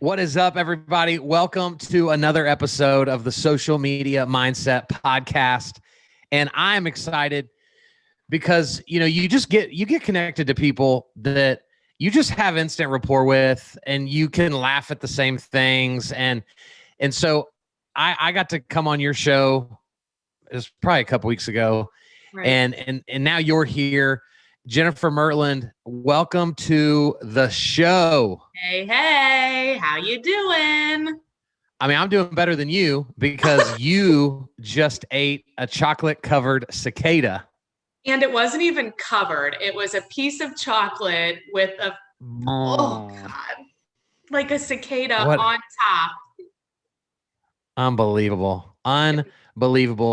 What is up, everybody? Welcome to another episode of the Social Media Mindset Podcast. And I'm excited because, you get connected to people that you just have instant rapport with, and you can laugh at the same things. And so I got to come on your show. It was probably a couple weeks ago. Right. And now you're here. Jennifer MURTLAND, welcome to the show. Hey, how you doing? I mean, I'm doing better than you because you just ate a chocolate-covered cicada. And it wasn't even covered. It was a piece of chocolate with like a cicada on top. Unbelievable.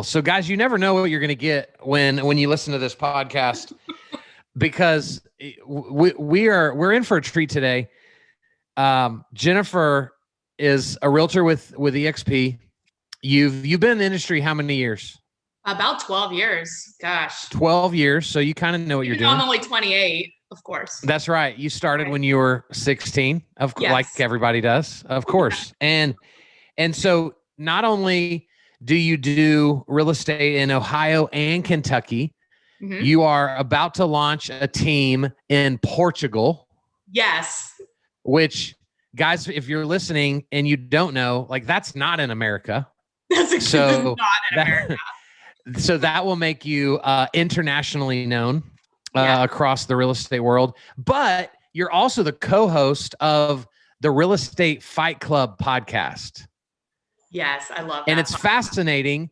So, guys, you never know what you're going to get when you listen to this podcast. Because we're in for a treat today. Jennifer is a realtor with EXP. You've been in the industry how many years? About 12 years. Gosh. 12 years. So you kind of know what you're doing. I'm only 28, of course. That's right. You started when you were 16, like everybody does, of course. And so not only do you do real estate in Ohio and Kentucky, you are about to launch a team in Portugal. Yes. Which, guys, if you're listening and you don't know, like, that's not in America. That's not in America. So that will make you internationally known across the real estate world. But you're also the co-host of the Real Estate Fight Club podcast. Yes, I love that. And it's fascinating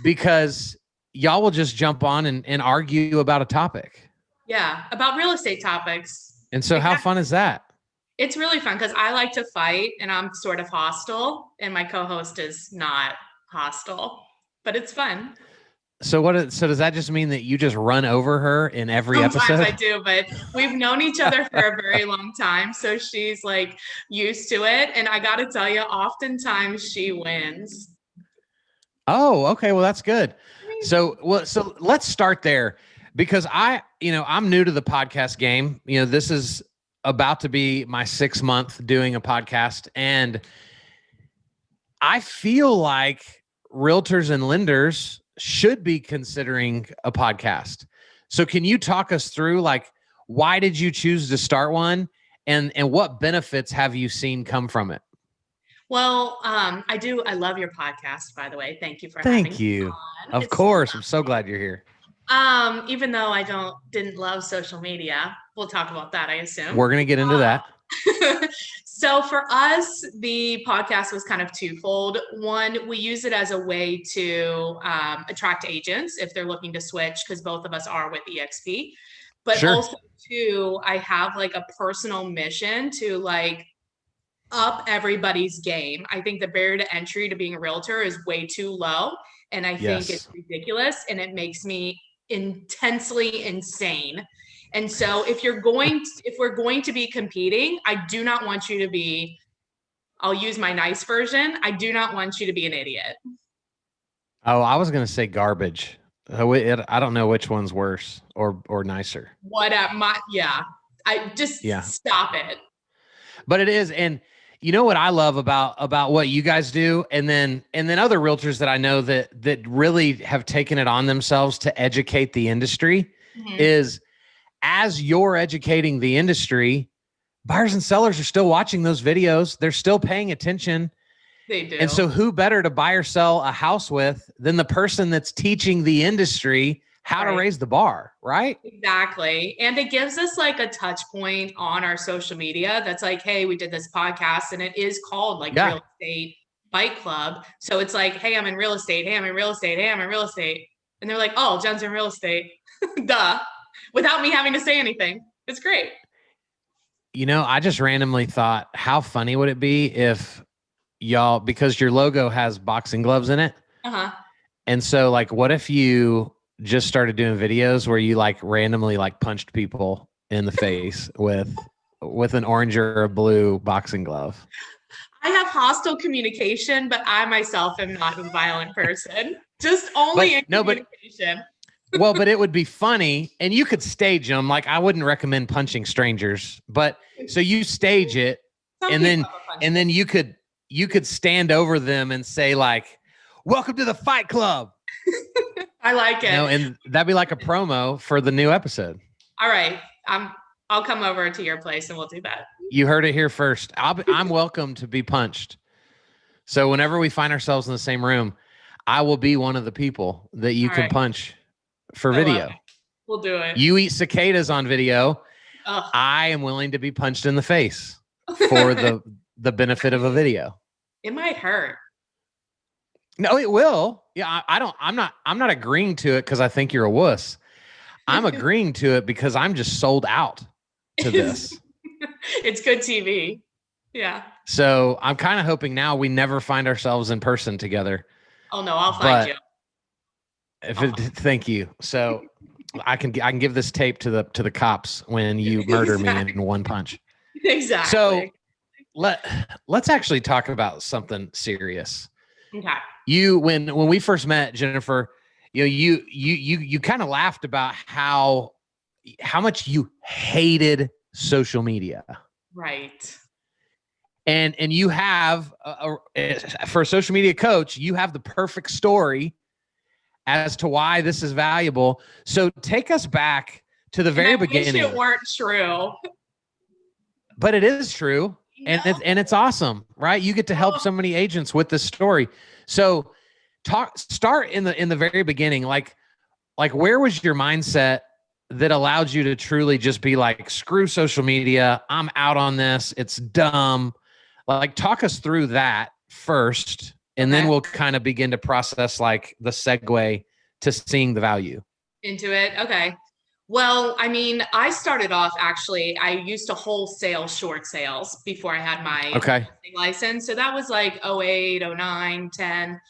because y'all will just jump on and argue about a topic. Yeah, about real estate topics. And so how fun is that? It's really fun because I like to fight and I'm sort of hostile, and my co-host is not hostile, but it's fun. So does that just mean that you just run over her in every episode? Sometimes I do, but we've known each other for a very long time. So she's like used to it. And I got to tell you, oftentimes she wins. Oh, okay. Well, that's good. So let's start there, because I'm new to the podcast game. This is about to be my 6th month doing a podcast, and I feel like realtors and lenders should be considering a podcast. So can you talk us through, like, why did you choose to start one, and what benefits have you seen come from it? Well, I do. I love your podcast, by the way. Thank you for having me on. Of course. I'm so glad you're here. Even though I didn't love social media, we'll talk about that, I assume. We're going to get into that. So for us, the podcast was kind of twofold. One, we use it as a way to attract agents if they're looking to switch, because both of us are with EXP. But also, too, I have like a personal mission to like up everybody's game. I think the barrier to entry to being a realtor is way too low. And I think it's ridiculous, and it makes me intensely insane. And so if we're going to be competing, I do not want you to be, I'll use my nice version, I do not want you to be an idiot. Oh, I was going to say garbage. I don't know which one's worse or nicer. Stop it. But it is. And you know what I love about what you guys do, and then other realtors that I know that really have taken it on themselves to educate the industry is, as you're educating the industry, buyers and sellers are still watching those videos. They're still paying attention. They do. And so who better to buy or sell a house with than the person that's teaching the industry how to raise the bar, right? Exactly. And it gives us like a touch point on our social media that's like, hey, we did this podcast, and it is called like Real Estate Fight Club. So it's like, hey, I'm in real estate. Hey, I'm in real estate. Hey, I'm in real estate. And they're like, oh, Jen's in real estate. Duh. Without me having to say anything. It's great. I just randomly thought, how funny would it be if y'all, because your logo has boxing gloves in it. And so, like, what if you just started doing videos where you like randomly like punched people in the face with an orange or a blue boxing glove? I have hostile communication, but I myself am not a violent person. Just only in communication. Well, but it would be funny, and you could stage them. Like, I wouldn't recommend punching strangers, but so you stage it, Some and people then have a punch and then you could stand over them and say like, "Welcome to the Fight Club." I like it. And that'd be like a promo for the new episode. All right. I'll come over to your place and we'll do that. You heard it here first. I'm welcome to be punched. So whenever we find ourselves in the same room, I will be one of the people that you can punch for video. We'll do it. You eat cicadas on video. Ugh. I am willing to be punched in the face for the benefit of a video. It might hurt. No, it will. Yeah, I'm not agreeing to it because I think you're a wuss. I'm agreeing to it because I'm just sold out to this. It's good TV. Yeah. So I'm kind of hoping now we never find ourselves in person together. Oh no, I'll find you. Thank you. So I can give this tape to the cops when you murder me in one punch. Exactly. So let's actually talk about something serious. Okay. When we first met, Jennifer, you kind of laughed about how much you hated social media. Right. And you have for a social media coach, you have the perfect story as to why this is valuable. So take us back to the very beginning. Wish it weren't true. But it is true. And it's awesome, right? You get to help so many agents with this story. So start in the very beginning. Like where was your mindset that allowed you to truly just be like, screw social media, I'm out on this, it's dumb. Like, talk us through that first, and then we'll kind of begin to process like the segue to seeing the value into it. Okay. Well, I mean, I started off actually, I used to wholesale short sales before I had my license. So that was like 08, 09, 10.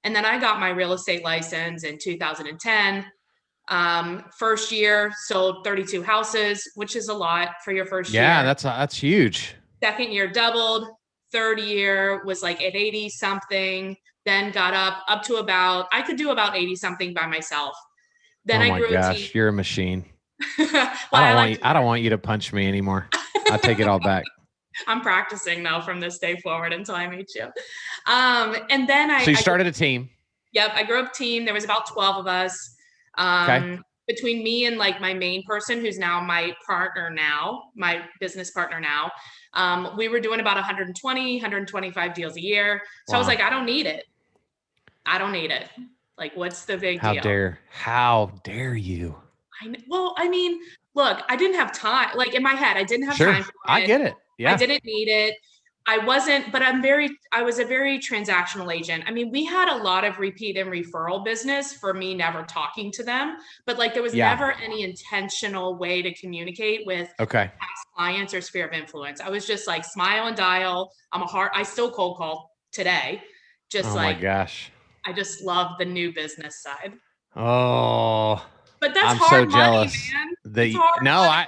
And then I got my real estate license in 2010. First year sold 32 houses, which is a lot for your first year. Yeah, that's huge. Second year doubled. Third year was like at 80 something, then got up to about, I could do about 80 something by myself. Then I grew a team. You're a machine. I don't want you to punch me anymore. I take it all back. I'm practicing now from this day forward until I meet you. And then So you started a team. Yep. I grew up a team. There was about 12 of us. Between me and like my main person, who's now my partner now, my business partner now, we were doing about 120, 125 deals a year. So I was like, I don't need it. Like, what's the big deal? How dare you? Well, I mean, look, I didn't have time. Like in my head, I didn't have time for it. I get it. Yeah. I didn't need it. I wasn't, but I was a very transactional agent. I mean, we had a lot of repeat and referral business for me never talking to them, but like there was never any intentional way to communicate with past clients or sphere of influence. I was just like smile and dial. I still cold call today. Just my gosh. I just love the new business side. Oh, but that's I'm hard so jealous. money, man.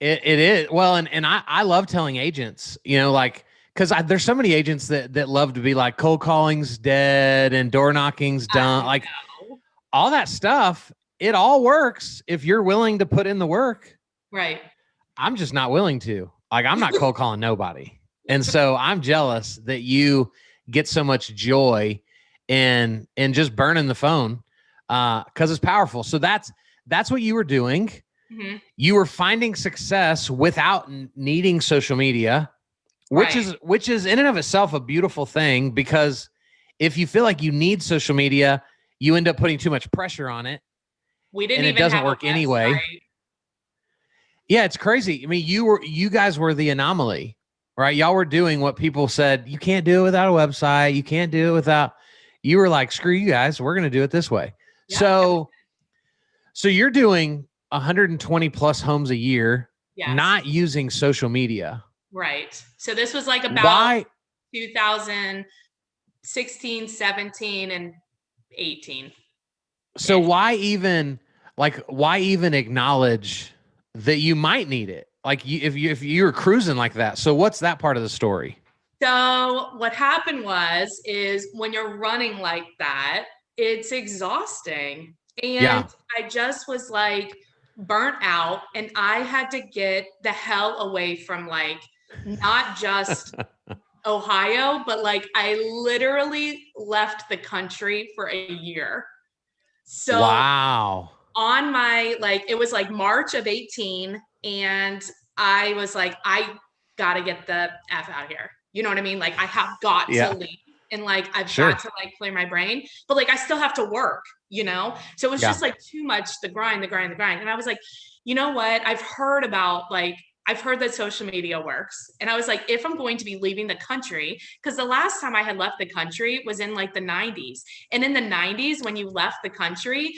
It is. Well, and I love telling agents, like, because there's so many agents that love to be like, cold calling's dead and door knocking's done. Like all that stuff, it all works if you're willing to put in the work. Right. I'm just not willing to. Like, I'm not cold calling nobody. And so I'm jealous that you get so much joy in just burning the phone because it's powerful. So that's what you were doing. Mm-hmm. You were finding success without needing social media, which is in and of itself a beautiful thing, because if you feel like you need social media, you end up putting too much pressure on it. And it doesn't work anyway. Yeah, it's crazy. I mean, you guys were the anomaly, right? Y'all were doing what people said, you can't do it without a website. You can't do it without, you were like, screw you guys. We're going to do it this way. Yeah. So you're doing 120 plus homes a year, not using social media. Right. So this was like about 2016, 17, and 18. So why even acknowledge that you might need it? Like if you were cruising like that. So what's that part of the story? So what happened is when you're running like that, it's exhausting. And I just was like burnt out, and I had to get the hell away from like not just Ohio, but like I literally left the country for a year. So Wow. on my, like, it was like March of 18, and I was like, I gotta get the F out of here. You know what I mean? Like I have got to Yeah. leave, and like I've Sure. got to like clear my brain, but like I still have to work, you know? So it was Yeah. just like too much, the grind, the grind, the grind. And I was like, you know what? I've heard that social media works. And I was like, if I'm going to be leaving the country, because the last time I had left the country was in like the 90s. And in the 90s, when you left the country,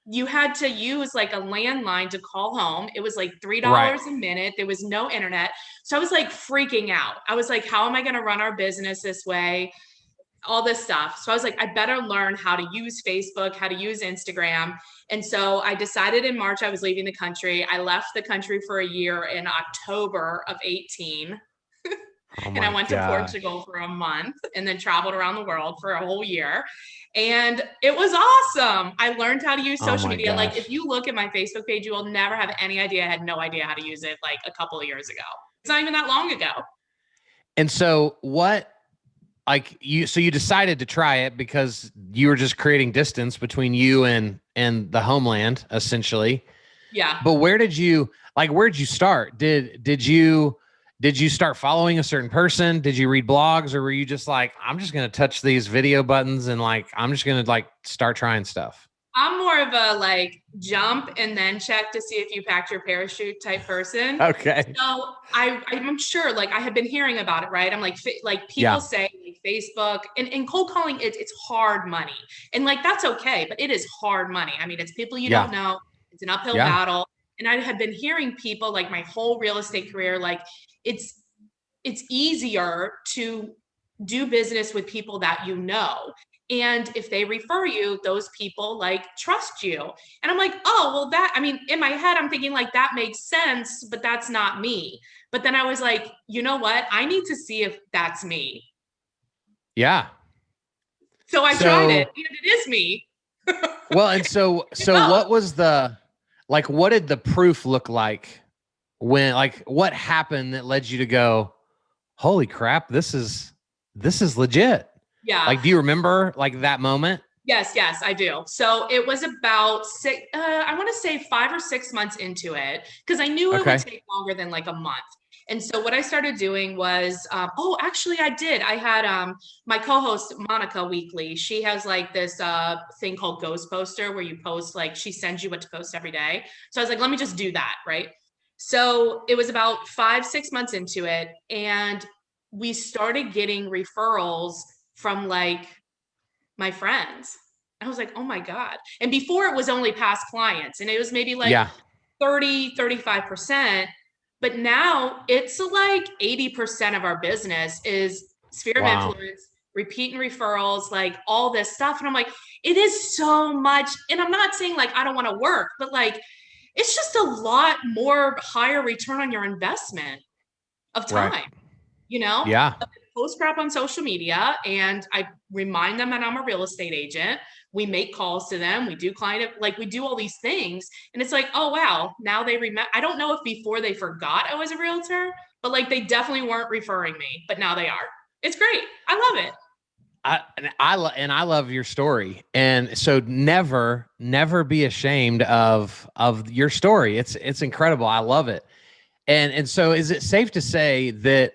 you had to use like a landline to call home. It was like $3 Right. a minute. There was no internet. So I was like freaking out. I was like, how am I going to run our business this way? All this stuff. So I was like, I better learn how to use Facebook, how to use Instagram. And so I decided in March I was leaving the country. I left the country for a year in October of 18. Oh And I my went to gosh. Portugal for a month and then traveled around the world for a whole year. And it was awesome. I learned how to use Oh social my media. Like gosh. if you look at my Facebook page, you will never have any idea. I had no idea how to use it like a couple of years ago. It's not even that long ago. And so what, like so you decided to try it because you were just creating distance between you and the homeland, essentially. Yeah. But where'd you start? Did you start following a certain person? Did you read blogs, or were you just like, I'm just going to touch these video buttons and like, I'm just going to like start trying stuff? I'm more of a like jump and then check to see if you packed your parachute type person. Okay. So I'm sure like I have been hearing about it, right? I'm like people Yeah. say like Facebook and cold calling, it's hard money. And like that's okay, but it is hard money. I mean, it's people you Yeah. don't know, it's an uphill Yeah. battle. And I had been hearing people like my whole real estate career, like it's easier to do business with people that you know. And if they refer you, those people like trust you. And I'm like, oh, well, that, I mean, in my head, I'm thinking like that makes sense, but that's not me. But then I was like, you know what? I need to see if that's me. Yeah. So I tried it, and it is me. Well, and so what was what did the proof look like when, like, what happened that led you to go, holy crap, this is legit? Yeah. Like, do you remember like that moment? Yes, I do. So it was about I want to say 5 or 6 months into it, because I knew it would take longer than like a month. And so what I started doing was, actually I did. I had my co-host Monica Weekly. She has like this thing called Ghost Poster where you post, like she sends you what to post every day. So I was like, let me just do that, right? So it was about 5, 6 months into it, and we started getting referrals from like my friends. I was like, oh my God. And before it was only past clients, and it was maybe like 30, 35%. But now it's like 80% of our business is sphere of influence, repeat and referrals, like all this stuff. And I'm like, it is so much. And I'm not saying like I don't want to work, but like it's just a lot more higher return on your investment of time, you know? Yeah. Post crap on social media, and I remind them that I'm a real estate agent. We make calls to them. We do we do all these things. And it's like, oh, wow, now they remember. I don't know if before they forgot I was a realtor, but like they definitely weren't referring me, but now they are. It's great. I love it. I love your story. And so never be ashamed of your story. It's incredible. I love it. And so is it safe to say that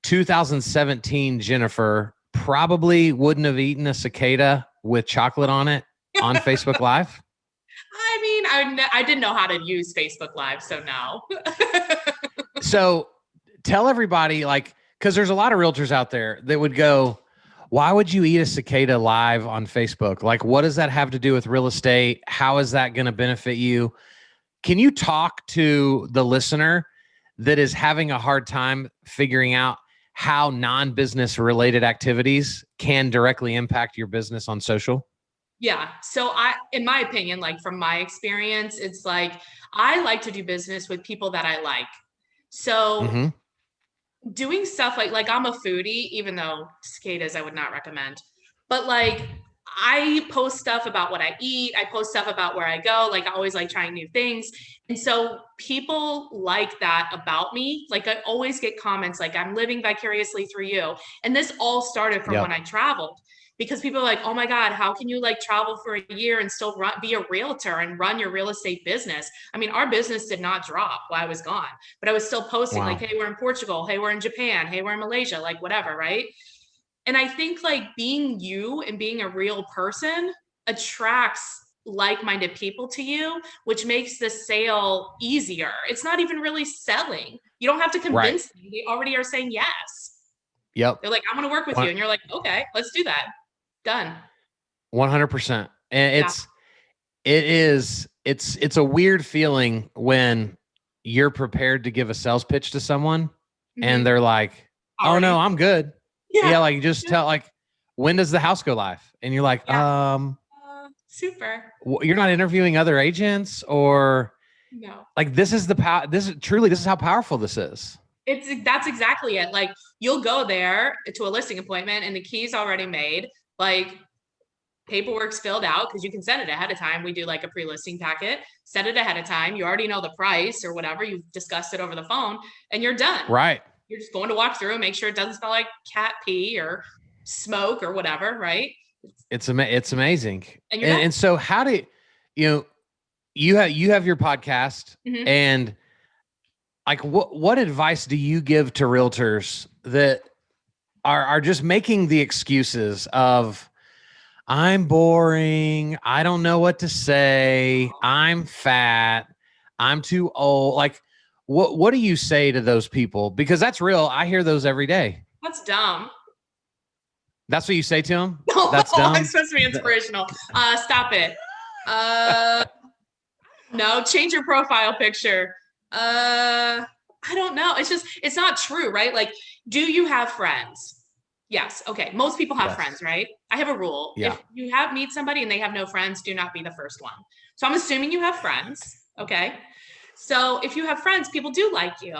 2017 Jennifer probably wouldn't have eaten a cicada with chocolate on it on Facebook Live? I mean, I didn't know how to use Facebook Live, so no. So tell everybody, like, because there's a lot of realtors out there that would go, why would you eat a cicada live on Facebook? Like, what does that have to do with real estate? How is that going to benefit you? Can you talk to the listener that is having a hard time figuring out how non-business related activities can directly impact your business on social? Yeah. So in my opinion, like from my experience, it's like, I like to do business with people that I like. So doing stuff like I'm a foodie, even though cicadas I would not recommend, but like I post stuff about what I eat. I post stuff about where I go. Like I always like trying new things. And so people like that about me. Like I always get comments like I'm living vicariously through you. And this all started from when I traveled because people are like, oh my God, how can you like travel for a year and still be a realtor and run your real estate business? I mean, our business did not drop while I was gone, but I was still posting like, hey, we're in Portugal. Hey, we're in Japan. Hey, we're in Malaysia, like whatever. Right. And I think like being you and being a real person attracts like-minded people to you, which makes the sale easier. It's not even really selling. You don't have to convince them. They already are saying yes. Yep. They're like, I want to work with you. And you're like, okay, let's do that. Done. 100%. And it's a weird feeling when you're prepared to give a sales pitch to someone and they're like, oh no, I'm good. Yeah. Like just tell like, when does the house go live? And you're like, super. You're not interviewing other agents or no. Like this is the power. This is how powerful this is. That's exactly it. Like you'll go there to a listing appointment and the key's already made. Like paperwork's filled out because you can send it ahead of time. We do like a pre-listing packet, set it ahead of time. You already know the price or whatever. You've discussed it over the phone and you're done. Right. You're just going to walk through and make sure it doesn't smell like cat pee or smoke or whatever. Right. It's amazing. And so how do you have your podcast and like what advice do you give to realtors that are just making the excuses of I'm boring, I don't know what to say, I'm fat, I'm too old? Like what do you say to those people? Because that's real. I hear those every day. That's dumb. That's what you say to them? No, that's dumb. I'm supposed to be inspirational. Stop it. No, change your profile picture. I don't know. It's not true, right? Like, do you have friends? Yes. Okay. Most people have friends, right? I have a rule. Yeah. If you meet somebody and they have no friends, do not be the first one. So I'm assuming you have friends. Okay. So if you have friends, people do like you.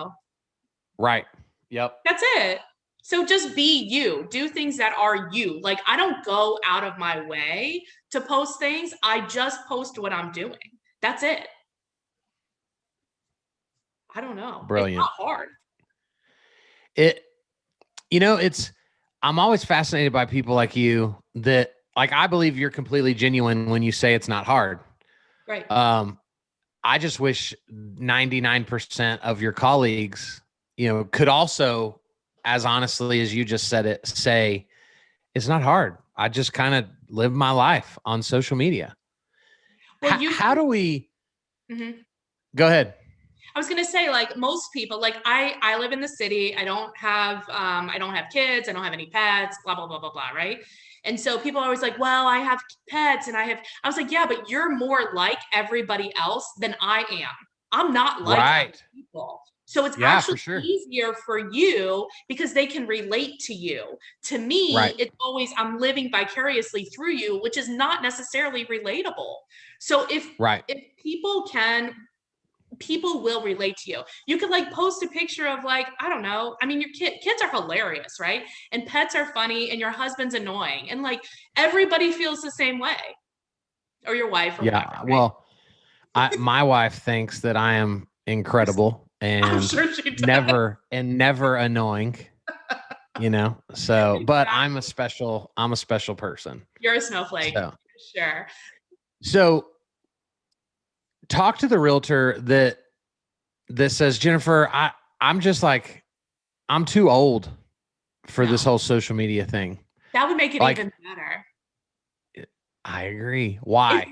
Right. Yep. That's it. So just be you. Do things that are you. Like I don't go out of my way to post things. I just post what I'm doing. That's it. I don't know. Brilliant. It's not hard. I'm always fascinated by people like you that like, I believe you're completely genuine when you say it's not hard. Right. I just wish 99% of your colleagues, could also, as honestly as you just said it, say it's not hard. I just kind of live my life on social media. Well, how do we go ahead? I was going to say, like most people, like I live in the city. I don't have kids. I don't have any pets, blah, blah, blah, blah, blah. Right. And so people are always like, well, I have pets and I was like, yeah, but you're more like everybody else than I am. I'm not like other people. So it's actually easier for you because they can relate to you. To me, it's always, I'm living vicariously through you, which is not necessarily relatable. So if people will relate to you. You could like post a picture of like, I don't know. I mean, your kids are hilarious, right? And pets are funny and your husband's annoying. And like everybody feels the same way. Or your wife or whatever, right? Well, my wife thinks that I am incredible and I'm sure she does. never annoying. So but I'm a special person. You're a snowflake. Sure. So talk to the realtor that says, Jennifer, I'm just like, I'm too old for this whole social media thing. That would make it even better. I agree. Why?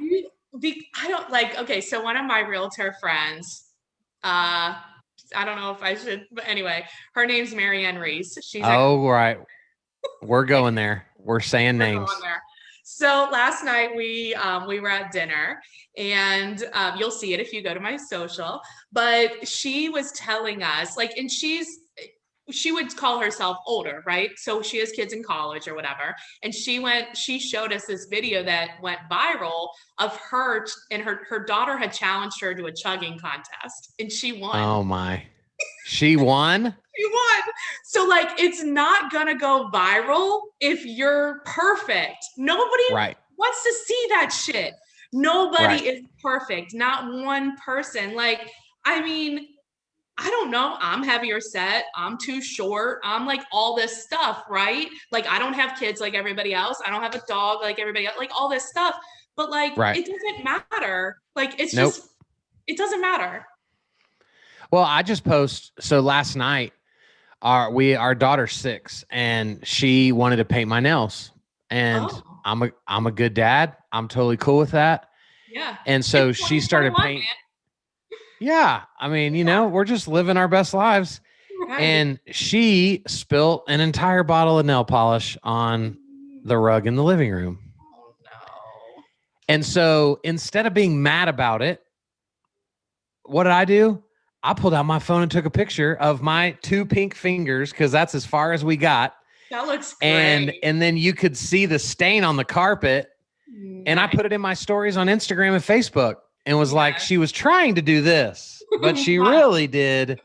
I don't like, okay. So one of my realtor friends, I don't know if I should, but anyway, her name's Marianne Reese. She's right. We're going there. We're saying names. So last night we were at dinner and you'll see it if you go to my social, but she was telling us like, and she would call herself older, right? So she has kids in college or whatever. And she showed us this video that went viral of her and her daughter had challenged her to a chugging contest and she won. Oh my. She won? She won. So like, it's not going to go viral if you're perfect. Nobody wants to see that shit? Nobody Right. is perfect. Not one person. Like, I mean, I don't know. I'm heavier set. I'm too short. I'm like all this stuff, right? Like, I don't have kids like everybody else. I don't have a dog like everybody else, like all this stuff. But like, Right. it doesn't matter. Like, it's Nope. just, it doesn't matter. Well, I just so last night, our daughter's 6 and she wanted to paint my nails. And I'm a good dad. I'm totally cool with that. Yeah. And so she started painting. Yeah. I mean, you know, we're just living our best lives. Right. And she spilt an entire bottle of nail polish on the rug in the living room. Oh, no. And so instead of being mad about it, what did I do? I pulled out my phone and took a picture of my 2 pink fingers because that's as far as we got. That looks great. And then you could see the stain on the carpet. Nice. And I put it in my stories on Instagram and Facebook and was like, she was trying to do this, but she really did.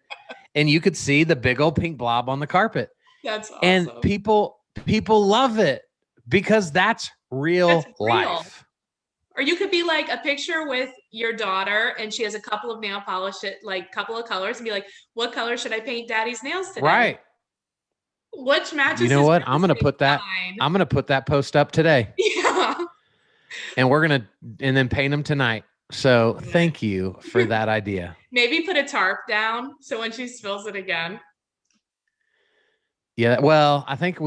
And you could see the big old pink blob on the carpet. That's awesome. And people love it because that's real life. Or you could be like a picture with your daughter and she has a couple of nail polish, like couple of colors, and be like, what color should I paint daddy's nails today? Right. Which matches. You know what? I'm going to put that post up today. Yeah. And and then paint them tonight. So thank you for that idea. Maybe put a tarp down so when she spills it again. Yeah. Well, I think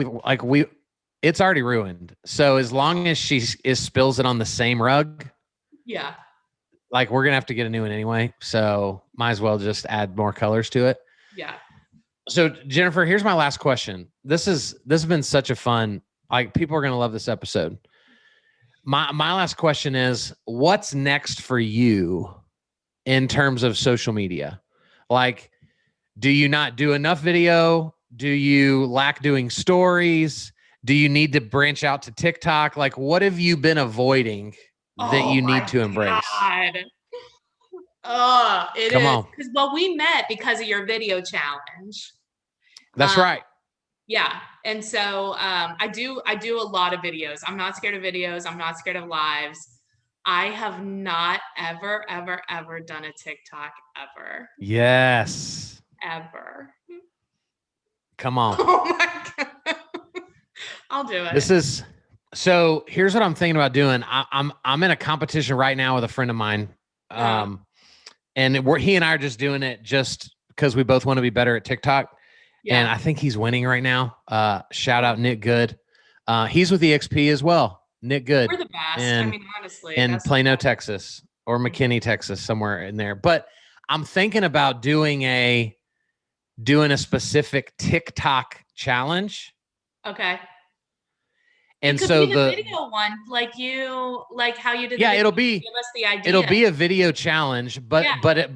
it's already ruined. So as long as she spills it on the same rug. Yeah. Like we're going to have to get a new one anyway. So might as well just add more colors to it. Yeah. So Jennifer, here's my last question. This has been such a fun, like people are going to love this episode. My last question is, what's next for you in terms of social media? Like, do you not do enough video? Do you lack doing stories? Do you need to branch out to TikTok? Like, what have you been avoiding that you need to embrace? Oh, it Come is. on. Because we met because of your video challenge. That's right. Yeah. And so I do a lot of videos. I'm not scared of videos. I'm not scared of lives. I have not ever done a TikTok ever. Yes. Ever. Come on. Oh my God. I'll do it. So here's what I'm thinking about doing. I'm in a competition right now with a friend of mine. And he and I are just doing it just because we both want to be better at TikTok. Yeah. And I think he's winning right now. Shout out Nick Good. He's with EXP as well. Nick Good. We're the best. Honestly. In Plano, Texas, or McKinney, Texas, somewhere in there. But I'm thinking about doing a specific TikTok challenge. Okay. And so the video one, like how you did. Yeah, it'll be. Give us the idea. It'll be a video challenge, but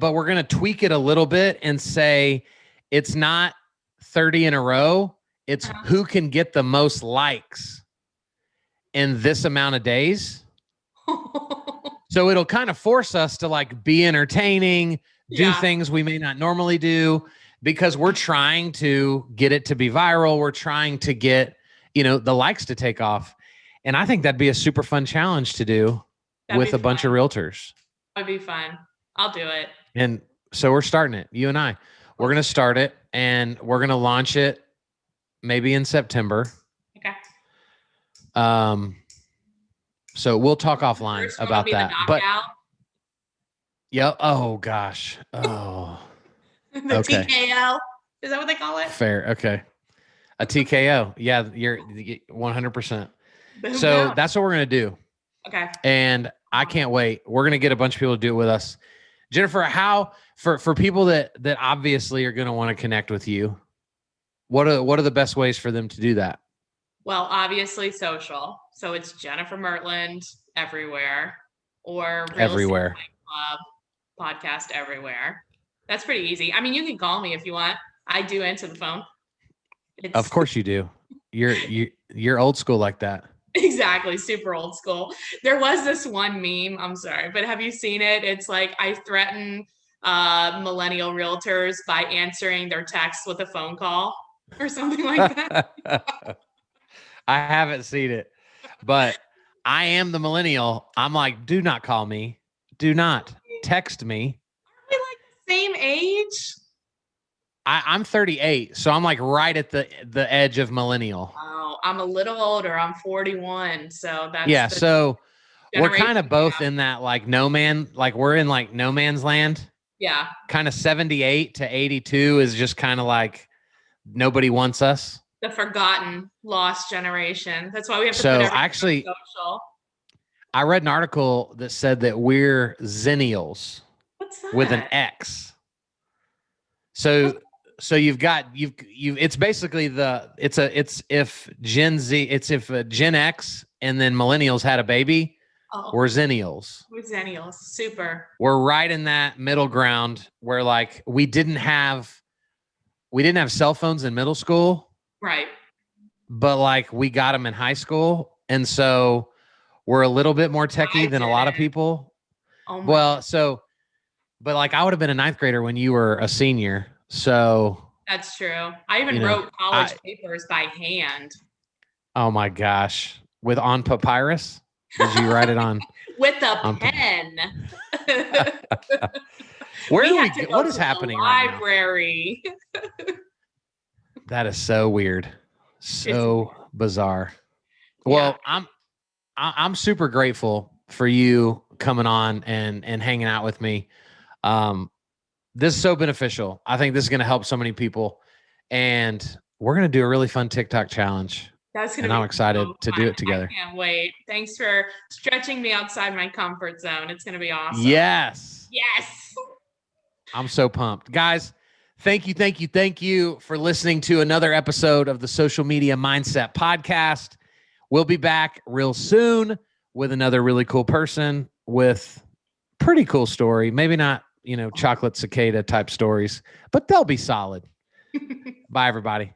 we're gonna tweak it a little bit and say it's not 30 in a row. It's who can get the most likes in this amount of days. So it'll kind of force us to like be entertaining, do things we may not normally do, because we're trying to get it to be viral. We're trying to get, the likes to take off. And I think that'd be a super fun challenge to do with a bunch of realtors. That'd be fun. I'll do it. And so we're starting it. You and I, we're going to start it and we're going to launch it maybe in September. Okay. So we'll talk offline about that. But yeah. Oh gosh. Oh, the okay. TKO. Is that what they call it? Fair. Okay. A TKO. Yeah. You're 100%. So that's what we're going to do. Okay. And I can't wait. We're going to get a bunch of people to do it with us. Jennifer, how, for people that obviously are going to want to connect with you, what are the best ways for them to do that? Well, obviously social. So it's Jennifer MURTLAND everywhere, or everywhere. Club podcast everywhere. That's pretty easy. I mean, you can call me if you want. I do answer the phone. Of course you do. You're old school like that. Exactly. Super old school. There was this one meme. I'm sorry, but have you seen it? It's like, I threaten millennial realtors by answering their texts with a phone call or something like that. I haven't seen it, but I am the millennial. I'm like, do not call me. Do not text me. Are we like the same age? I'm 38, so I'm like right at the edge of millennial. Oh, I'm a little older. I'm 41. So that's Yeah, so we're kind of generation both gap. in that like we're in like no man's land. Yeah. Kind of 78 to 82 is just kind of like nobody wants us. The forgotten, lost generation. That's why we have to put So everything actually, on social. I read an article that said that we're zennials What's that? with an X. So you've it's basically it's if Gen Z, it's if Gen X and then millennials had a baby, we're zennials. We're zennials. Super. We're right in that middle ground where like we didn't have cell phones in middle school. Right. But like we got them in high school. And so we're a little bit more techie than a lot of people. Oh my but like I would have been a ninth grader when you were a senior. So that's true. I even wrote college papers by hand. Oh my gosh. On papyrus? Did you write it on? With a pen. What is happening right now? Library. That is so weird. So bizarre. Well, I'm super grateful for you coming on and hanging out with me. This is so beneficial. I think this is going to help so many people, and we're going to do a really fun TikTok challenge. I'm excited to do it together. I can't wait. Thanks for stretching me outside my comfort zone. It's going to be awesome. Yes. Yes. I'm so pumped. Guys, thank you for listening to another episode of the Social Media Mindset Podcast. We'll be back real soon with another really cool person with pretty cool story. Maybe not, chocolate cicada type stories, but they'll be solid. Bye, everybody.